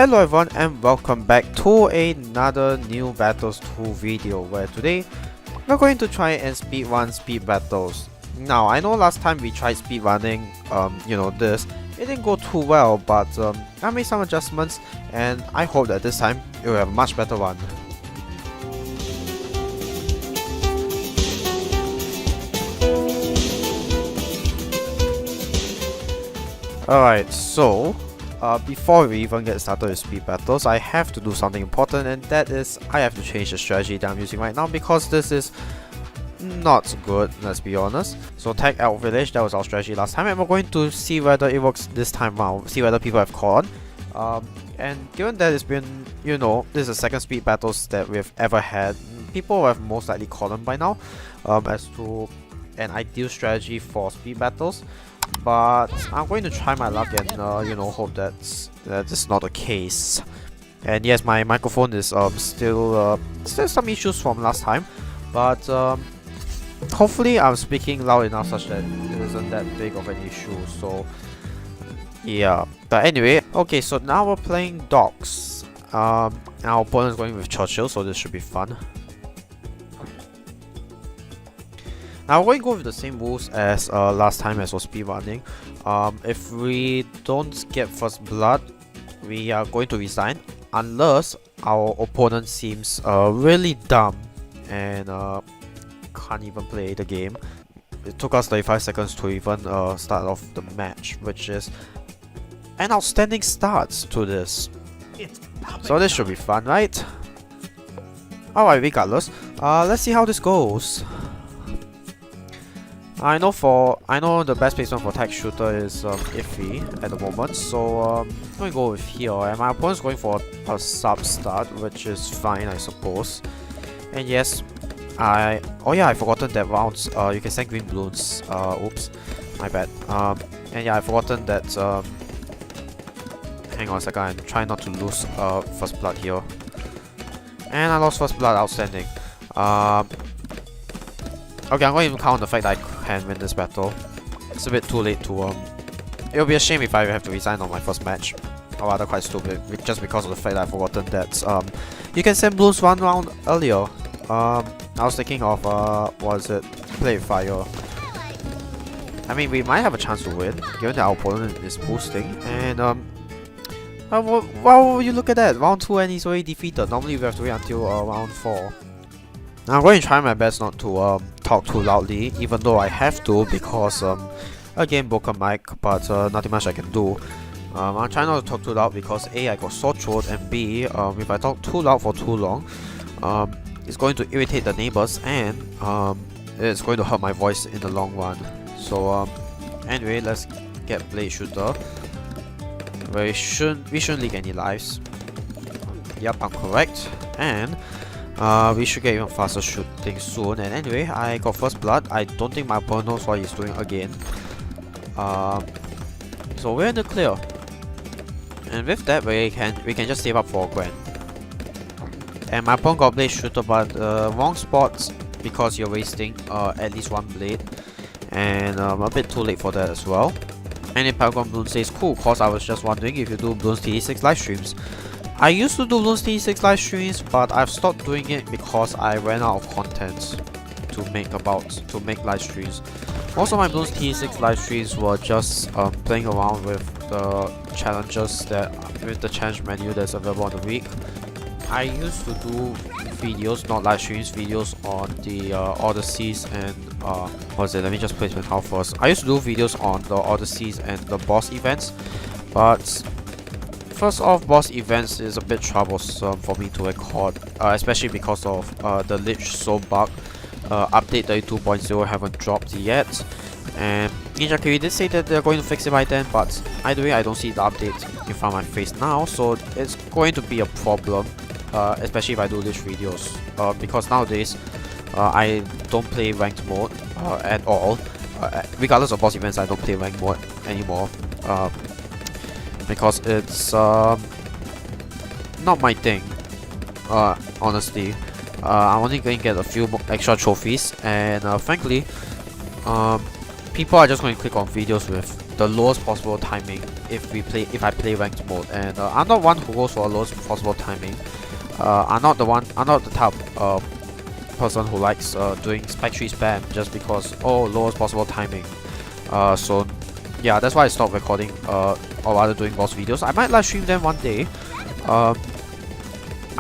Hello everyone and welcome back to another new Battles 2 video where today we're going to try and speedrun speed battles. Now I know last time we tried speedrunning this, it didn't go too well, but I made some adjustments and I hope that this time it will have a much better one. Alright, so before we even get started with speed battles, I have to do something important, and that is I have to change the strategy that I'm using right now because this is not good, let's be honest. So tag out village, that was our strategy last time, and we're going to see whether it works this time around, see whether people have caught on. And given that it's been, this is the second speed battles that we've ever had, people have most likely caught on by now as to an ideal strategy for speed battles. But I'm going to try my luck and hope that is not the case. And yes, my microphone is still some issues from last time, but hopefully I'm speaking loud enough such that it isn't that big of an issue. So yeah, but anyway, okay, so now we're playing dogs. Our opponent is going with Churchill, so this should be fun. Now we're going to go with the same rules as last time as for speedrunning. If we don't get first blood, we are going to resign unless our opponent seems really dumb and can't even play the game. It took us 35 seconds to even start off the match, which is an outstanding start to this. So this should be fun, right? Alright, regardless, let's see how this goes. I know the best placement for tag shooter is iffy at the moment, so I'm going to go with here, and my opponent's going for a sub start, which is fine, I suppose. And yes, I forgotten that rounds you can send green balloons. Oops, my bad. And yeah, I forgotten that. Hang on a second, I'm trying not to lose first blood here, and I lost first blood. Outstanding. Okay, I'm going to count on the fact that I can win this battle. It's a bit too late to It'll be a shame if I have to resign on my first match. Or rather quite stupid, just because of the fact that I've forgotten that you can send balloons one round earlier. I was thinking of play fire. I mean, we might have a chance to win, given that our opponent is boosting, and well, you look at that, round 2 and he's already defeated. Normally we have to wait until round 4. Now I'm going to try my best not to talk too loudly, even though I have to because again, broken mic, but nothing much I can do. I'm trying not to talk too loud because A, I got sore throat, and B, if I talk too loud for too long, it's going to irritate the neighbors, and it's going to hurt my voice in the long run. So anyway, let's get blade shooter. We shouldn't leak any lives. Yep, I'm correct, and we should get even faster shooting soon. And anyway, I got first blood. I don't think my opponent knows what he's doing again. So we're in the clear. And with that, we can just save up for a grand. And my opponent got blade shooter, but wrong spots because you're wasting at least one blade. And a bit too late for that as well. And if Paragon Bloon says cool, cause I was just wondering if you do Bloons TD live streams. I used to do Bloons TD live streams, but I've stopped doing it because I ran out of content to make live streams. Most of my Bloons TD live streams were just playing around with the challenges with the challenge menu that's available on the week. I used to do videos, not live streams, videos on the Odysseys and let me just place my how first. I used to do videos on the Odysseys and the boss events, but first off, boss events is a bit troublesome for me to record, especially because of the Lich Soul bug. Update 32.0 haven't dropped yet, and Ninja Kiri did say that they're going to fix it by then, but either way I don't see the update in front of my face now, so it's going to be a problem, especially if I do Lich videos, because nowadays I don't play ranked mode at all. Regardless of boss events, I don't play ranked mode anymore. Because it's not my thing, honestly. I'm only going to get a few extra trophies, and frankly, people are just going to click on videos with the lowest possible timing if I play ranked mode, and I'm not one who goes for the lowest possible timing. I'm not the type of person who likes doing spec tree spam just because lowest possible timing. So yeah, that's why I stopped recording or rather doing boss videos. I might live stream them one day.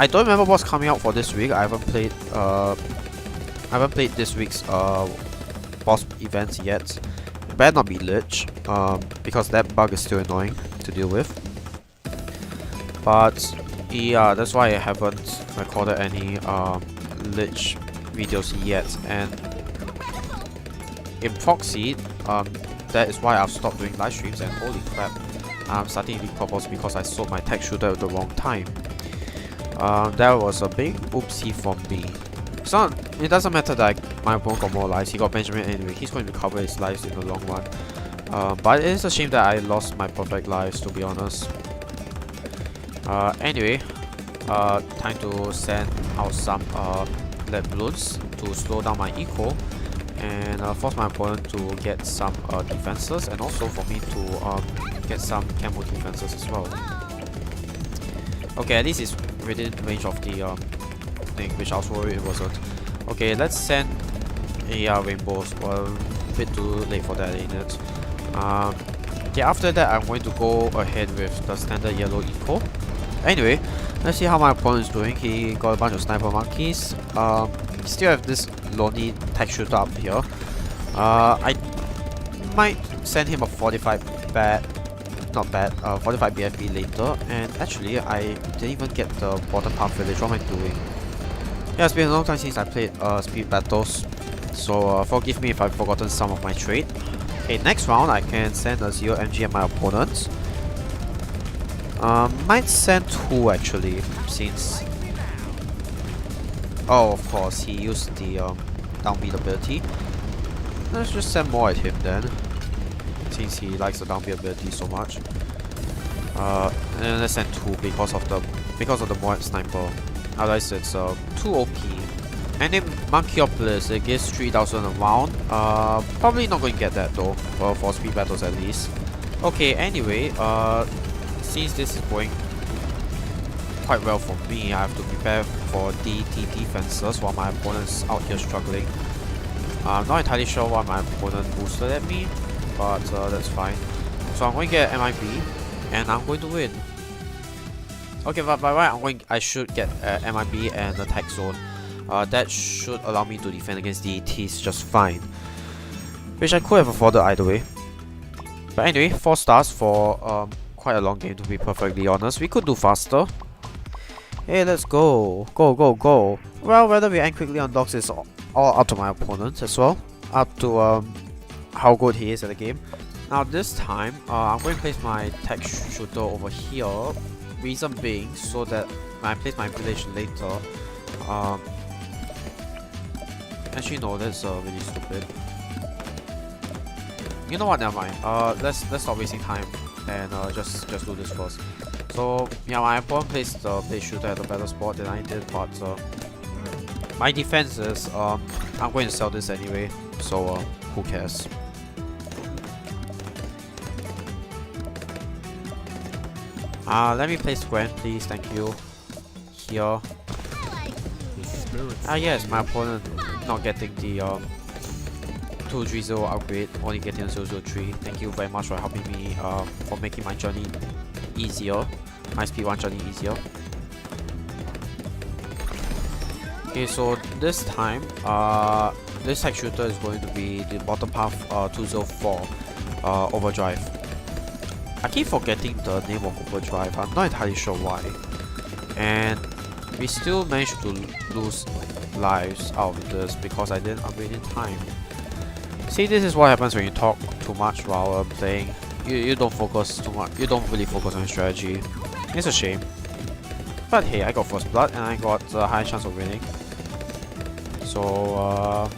I don't remember what's coming out for this week. I haven't played this week's boss events yet. It better not be Lich, because that bug is still annoying to deal with. But yeah, that's why I haven't recorded any Lich videos yet. And in proxy, that is why I've stopped doing live streams, and holy crap, I'm starting to be purpose because I sold my tech shooter at the wrong time. That was a big oopsie for me. So it doesn't matter that my opponent got more lives. He got Benjamin anyway. He's going to recover his lives in the long run. But it is a shame that I lost my perfect lives, to be honest. Anyway, time to send out some lead balloons to slow down my eco and force my opponent to get some defenses, and also for me to get some camo defenses as well. Okay, at least it's within range of the thing, which I was worried it wasn't. Okay, let's send rainbows. Well, a bit too late for that, ain't it? Okay, after that I'm going to go ahead with the standard yellow eco. Anyway, let's see how my opponent is doing. He got a bunch of sniper monkeys. Still have this lonely tech shooter up here. I might send him a 45 45 BFB later, and actually I didn't even get the bottom half village. What am I doing? Yeah, it's been a long time since I played speed battles, so forgive me if I've forgotten some of my trade. Okay, next round I can send a 0 MG at my opponent. Might send 2 actually, since of course he used the downbeat ability. Let's just send more at him then, since he likes the downbeat ability so much. And let's send 2 because of the Moab sniper. Otherwise it's too OP. And then Monkey Calplus, it gives 3000 a round. Probably not going to get that though, for speed battles at least. Okay, anyway, since this is going quite well for me, I have to prepare for DT defenses while my opponent's out here struggling. I'm not entirely sure why my opponent boosted at me, but that's fine. So I'm going to get MIB, and I'm going to win. Okay, but by right, I should get MIB and attack zone. That should allow me to defend against DETs just fine, which I could have afforded either way. But anyway, 4 stars for quite a long game, to be perfectly honest. We could do faster. Hey, let's go. Go, go, go. Well, whether we end quickly on docks is all up to my opponent as well. Up to how good he is at the game. Now this time, I'm going to place my tech shooter over here. Reason being, so that when I place my village later, actually no, that's really stupid. You know what? Never mind. Let's stop wasting time and just do this first. So yeah, my opponent placed the base shooter at a better spot than I did, but my defense is I'm going to sell this anyway, so who cares? Let me place Gwen, please, thank you. Here. Yes, my opponent not getting the 230 upgrade, only getting a 003. Thank you very much for helping me for making my journey easier, my speedrun journey easier. Okay, so this time, this tech shooter is going to be the bottom half 204 overdrive. I keep forgetting the name of overdrive, I'm not entirely sure why. And we still managed to lose lives out of this because I didn't upgrade in time. See, this is what happens when you talk too much while playing. You don't focus too much, you don't really focus on strategy. It's a shame. But hey, I got first blood and I got a high chance of winning. So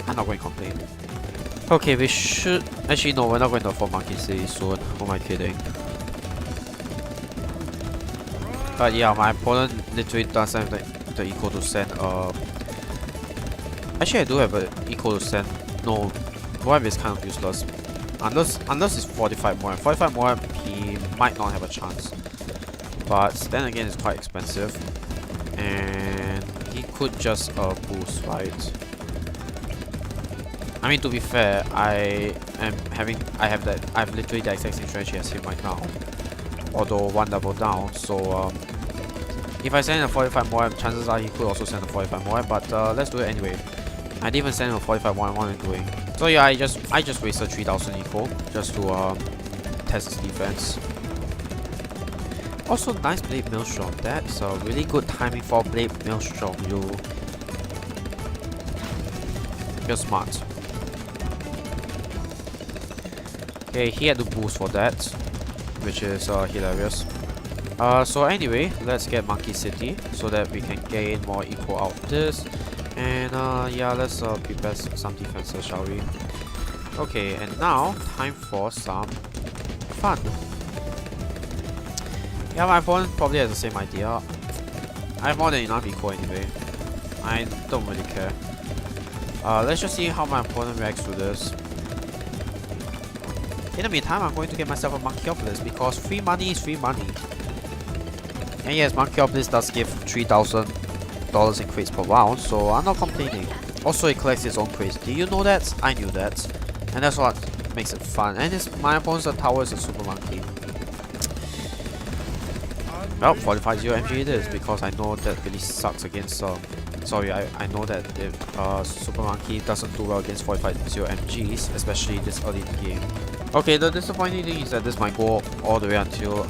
I'm not going to complain. Okay, we should... Actually no, we're not going to afford Monkey City soon. Who am I kidding? But yeah, my opponent literally doesn't have the eco to send Actually I do have an eco to send. No, Moab is kind of useless. Unless it's 45 more. 45 more, he might not have a chance. But then again, it's quite expensive, and he could just boost, right? I mean, to be fair, I have literally the exact same strategy as him right now, although one level down. So if I send a 45 more, chances are he could also send a 45 more. But let's do it anyway. I didn't even send him a 45 more. What am I doing? So yeah, I just wasted 3,000 eco just to test his defense. Also, nice Blade Maelstrom. That's a really good timing for Blade Maelstrom. You're smart. Okay, he had to boost for that, which is hilarious. So anyway, let's get Monkey City so that we can gain more eco out of this. And yeah, let's prepare some defenses, shall we? Okay, and now time for some fun. Yeah, my opponent probably has the same idea. I have more than enough eco anyway. I don't really care. Let's just see how my opponent reacts to this. In the meantime, I'm going to get myself a Calplus because free money is free money. And yes, Calplus does give $3,000 in crates per round, so I'm not complaining. Also, it collects its own crates. Did you know that? I knew that. And that's what makes it fun. And my opponent's tower is a super monkey. Well, 45-0 MG it is, because I know that really sucks against sorry, I know that if Super Monkey doesn't do well against 45-0 MGs, especially this early in the game. Okay, the disappointing thing is that this might go all the way until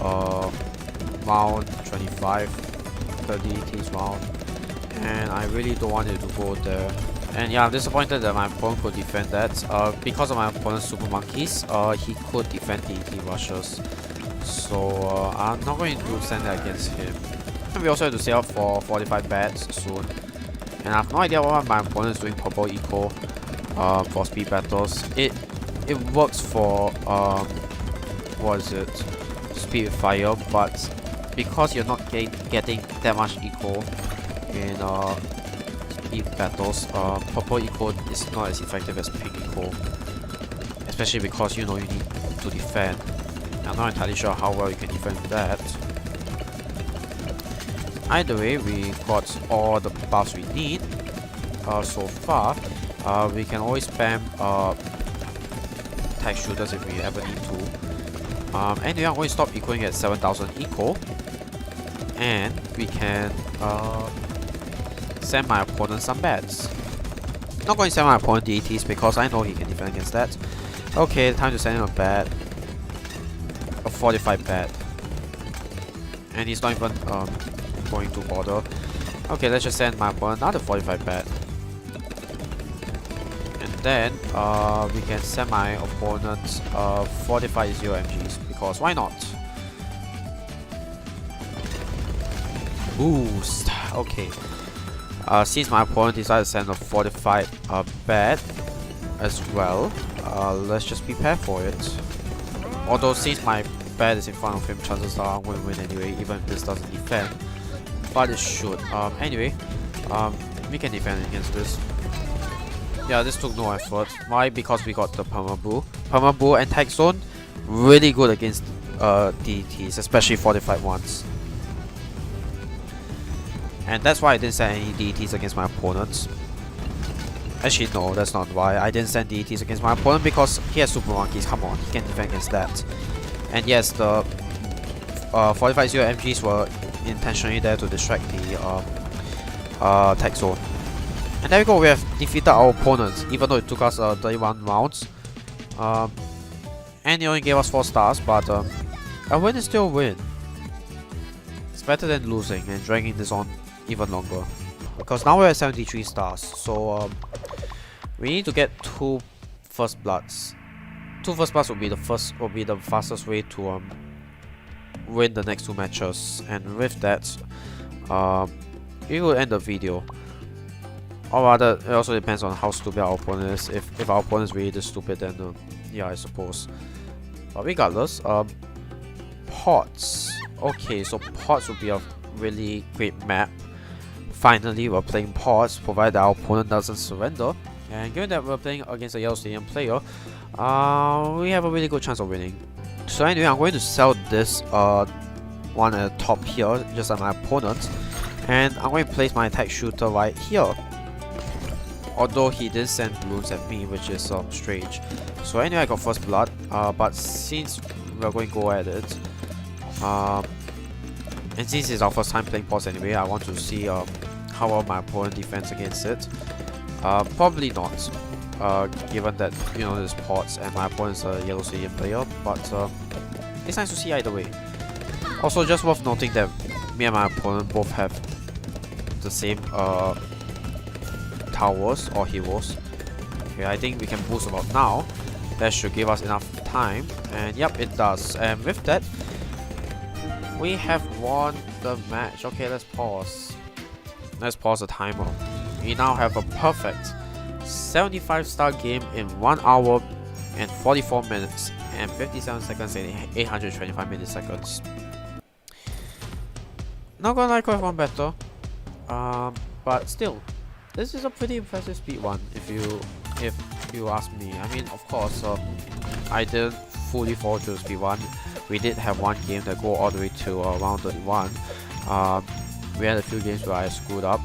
round 25, 30 round, and I really don't want it to go there. And yeah, I'm disappointed that my opponent could defend that. Because of my opponent's Super Monkeys, he could defend the ET rushes. So I'm not going to send that against him. And we also have to save up for 45 bats soon. And I have no idea what my opponent is doing purple eco for speed battles. It works for what is it? Speed fire, but because you're not getting that much eco in speed battles, purple eco is not as effective as pink eco. Especially because you need to defend. I'm not entirely sure how well you can defend that. Either way, we got all the buffs we need so far. We can always spam tag shooters if we ever need to. Anyway, I'm going to stop ecoing at 7,000 eco, and we can send my opponent some bats. Not going to send my opponent DETs because I know he can defend against that. Okay, time to send him a bat. A 45 bat. And he's not even going to bother. Okay, let's just send my opponent another 45 bat. And then we can send my opponent 45-0 MGs because why not? Boost. Okay. Since my opponent decided to send a 45 bat as well, let's just prepare for it. Although since my bat is in front of him, chances are I'm going to win anyway, even if this doesn't defend. But it should. Anyway, we can defend against this. Yeah, this took no effort. Why? Because we got the Permaboo. Permaboo and Tag Zone, really good against DETs, especially 45 ones. And that's why I didn't send any DETs against my opponents. Actually, no, that's not why. I didn't send DETs against my opponent because he has Super Monkeys. Come on, he can defend against that. And yes, the 45-0 MGs were intentionally there to distract the tag zone. And there we go, we have defeated our opponents, even though it took us 31 rounds. And he only gave us 4 stars, but a win is still a win. It's better than losing and dragging this on even longer. Because now we're at 73 stars, so we need to get 2 first bloods. 2 first bloods will be the fastest way to win the next 2 matches, and with that, we will end the video. Or rather, it also depends on how stupid our opponent is. If our opponent is really this stupid, then yeah, I suppose. But regardless, pots. Okay, so pots would be a really great map. Finally, we're playing pots, provided our opponent doesn't surrender. And given that we're playing against a Yellow Stadium player, we have a really good chance of winning. So anyway, I'm going to sell this one at the top here, just like my opponent. And I'm going to place my attack shooter right here. Although he did send balloons at me, which is strange. So anyway, I got first blood, but since we're going to go at it, and since it's our first time playing boss anyway, I want to see how well my opponent defends against it. Probably not, given that, you know, there's pots and my opponent's a Yellow Stadium player, but it's nice to see either way. Also, just worth noting that me and my opponent both have the same towers or heroes. Okay, I think we can boost about now. That should give us enough time, and yep, it does. And with that, we have won the match. Okay, let's pause. Let's pause the timer. We now have a perfect 75-star game in 1 hour and 44 minutes and 57 seconds and 825 milliseconds. Not gonna lie, could have gone better, but still, this is a pretty impressive speed one if you ask me. I mean, of course, I didn't fully follow through the speed one. We did have one game that go all the way to round 31. We had a few games where I screwed up,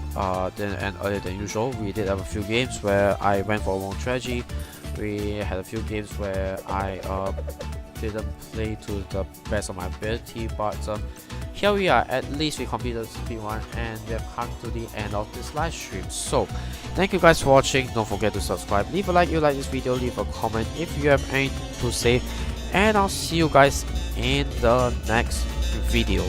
didn't end earlier than usual. We did have a few games where I went for a wrong strategy. We had a few games where I didn't play to the best of my ability, but here we are. At least we completed the speed one, and we have come to the end of this live stream. So thank you guys for watching. Don't forget to subscribe, leave a like if you like this video, leave a comment if you have anything to say, and I'll see you guys in the next video.